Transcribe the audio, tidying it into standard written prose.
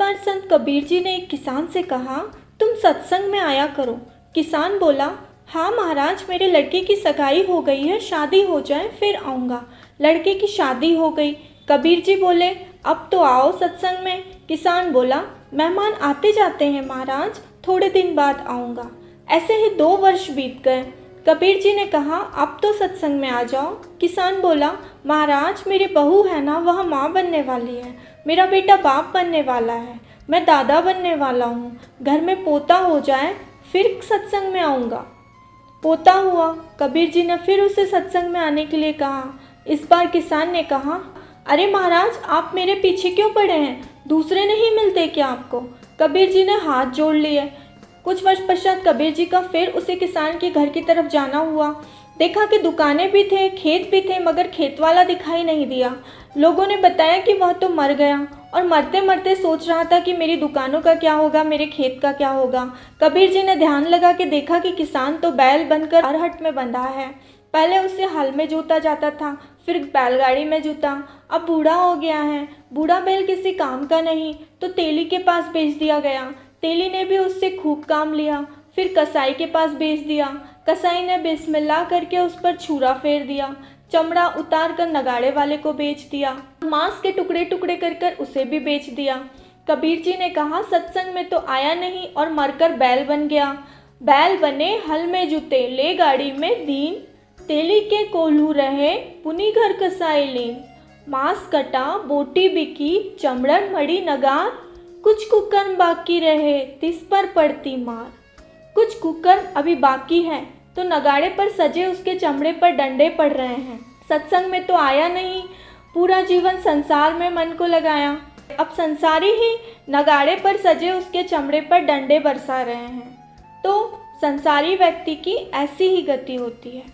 बार संत कबीर जी ने एक किसान से कहा, तुम सत्संग में आया करो। किसान बोला, हाँ महाराज, मेरे लड़के की सगाई हो गई है, शादी हो जाए फिर आऊँगा। लड़के की शादी हो गई। कबीर जी बोले, अब तो आओ सत्संग में। किसान बोला, मेहमान आते जाते हैं महाराज, थोड़े दिन बाद आऊँगा। ऐसे ही 2 वर्ष बीत गए। कबीर जी ने कहा, अब तो सत्संग में आ जाओ। किसान बोला, महाराज, मेरी बहू है ना, वह माँ बनने वाली है, मेरा बेटा बाप बनने वाला है, मैं दादा बनने वाला हूँ, घर में पोता हो जाए फिर सत्संग में आऊँगा। पोता हुआ। कबीर जी ने फिर उसे सत्संग में आने के लिए कहा। इस बार किसान ने कहा, अरे महाराज, आप मेरे पीछे क्यों पड़े हैं, दूसरे नहीं मिलते क्या आपको? कबीर जी ने हाथ जोड़ लिए। कुछ वर्ष पश्चात कबीर जी का फिर उसे किसान के घर की तरफ जाना हुआ। देखा कि दुकानें भी थे, खेत भी थे, मगर खेत वाला दिखाई नहीं दिया। लोगों ने बताया कि वह तो मर गया और मरते मरते सोच रहा था कि मेरी दुकानों का क्या होगा, मेरे खेत का क्या होगा। कबीर जी ने ध्यान लगा के देखा कि किसान तो बैल बनकर अरहट में बंधा है। पहले उसे हल में जोता जाता था, फिर बैलगाड़ी में जोता। अब बूढ़ा हो गया है, बूढ़ा बैल किसी काम का नहीं, तो तेली के पास बेच दिया गया। तेली ने भी उससे खूब काम लिया। फिर कसाई के पास बेच दिया। कसाई ने बिस्मिल्लाह करके उस पर छुरा फेर दिया। चमड़ा उतार कर नगाड़े वाले को बेच दिया। मांस के टुकड़े टुकड़े कर कर उसे भी बेच दिया। कबीर जी ने कहा, सत्संग में तो आया नहीं और मरकर बैल बन गया। बैल बने हल में जुते, ले गाड़ी में दीन, तेली के कोल्हू रहे, पुनी घर कसाई लीन। मांस कटा, बोटी बिकी, चमड़न मड़ी नगार, कुछ कुकर्म बाकी रहे, तिस पर पड़ती मार। कुछ कुकर्म अभी बाकी है तो नगाड़े पर सजे उसके चमड़े पर डंडे पड़ रहे हैं। सत्संग में तो आया नहीं, पूरा जीवन संसार में मन को लगाया। अब संसारी ही नगाड़े पर सजे उसके चमड़े पर डंडे बरसा रहे हैं। तो संसारी व्यक्ति की ऐसी ही गति होती है।